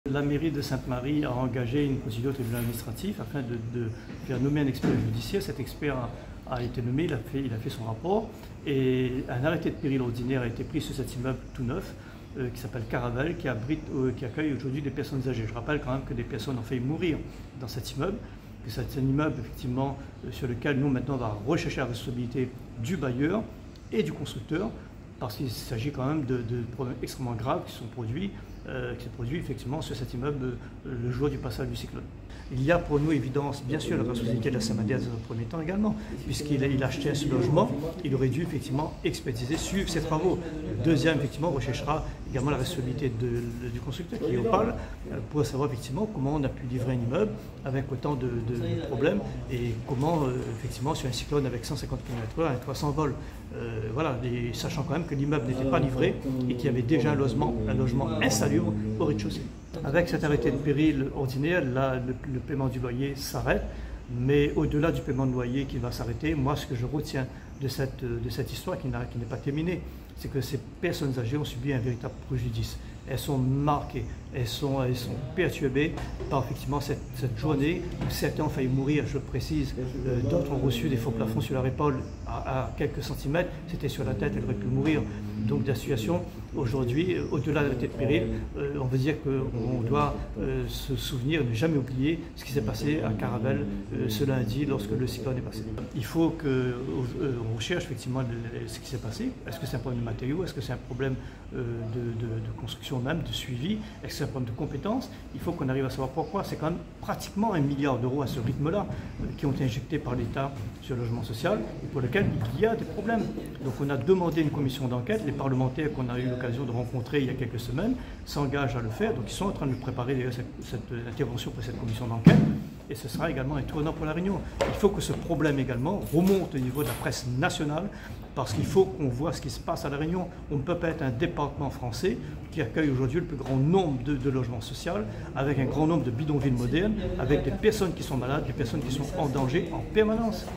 La mairie de Sainte-Marie a engagé une procédure au tribunal administratif afin de faire nommer un expert judiciaire. Cet expert a été nommé, il a fait son rapport et un arrêté de péril ordinaire a été pris sur cet immeuble tout neuf qui s'appelle Caravel, qui accueille aujourd'hui des personnes âgées. Je rappelle quand même que des personnes ont failli mourir dans cet immeuble, que c'est un immeuble effectivement sur lequel nous maintenant on va rechercher la responsabilité du bailleur et du constructeur, parce qu'il s'agit quand même de problèmes extrêmement graves qui se produisent effectivement sur cet immeuble le jour du passage du cyclone. Il y a pour nous évidence, bien sûr, la responsabilité de la Saint-Madias dans un premier temps également, puisqu'il achetait ce logement, il aurait dû effectivement expertiser, suivre ses travaux. Le deuxième, effectivement, recherchera également la responsabilité du constructeur qui en parle, pour savoir effectivement comment on a pu livrer un immeuble avec autant de problèmes et comment, effectivement, sur un cyclone avec 150 km/h, un toit sans vol, voilà, et sachant quand même que l'immeuble n'était pas livré et qu'il y avait déjà un logement insalubre au rez-de-chaussée. Avec cet arrêté de péril ordinaire, là, le paiement du loyer s'arrête, mais au-delà du paiement de loyer qui va s'arrêter, moi ce que je retiens de cette histoire qui n'est pas terminée, c'est que ces personnes âgées ont subi un véritable préjudice. Elles sont marquées, elles sont perturbées par effectivement cette journée où certains ont failli mourir, je précise, d'autres ont reçu des faux plafonds sur leur épaule à quelques centimètres, c'était sur la tête, elles auraient pu mourir. Donc la situation aujourd'hui, au-delà de la tête péril, on veut dire qu'on doit se souvenir, ne jamais oublier ce qui s'est passé à Caravel ce lundi lorsque le cyclone est passé. Il faut qu'on recherche effectivement ce qui s'est passé. Est-ce que c'est un problème de matériaux? Est-ce que c'est un problème de construction même, de suivi? Est-ce que c'est un problème de compétences? Il faut qu'on arrive à savoir pourquoi. C'est quand même pratiquement 1 milliard d'euros à ce rythme-là qui ont été injectés par l'État sur le logement social et pour lequel il y a des problèmes. Donc on a demandé une commission d'enquête. Les parlementaires qu'on a eu l'occasion de rencontrer il y a quelques semaines s'engagent à le faire. Donc ils sont en train de préparer cette intervention pour cette commission d'enquête. Et ce sera également un tournant pour La Réunion. Il faut que ce problème également remonte au niveau de la presse nationale parce qu'il faut qu'on voit ce qui se passe à La Réunion. On ne peut pas être un département français qui accueille aujourd'hui le plus grand nombre de logements sociaux, avec un grand nombre de bidonvilles modernes, avec des personnes qui sont malades, des personnes qui sont en danger en permanence.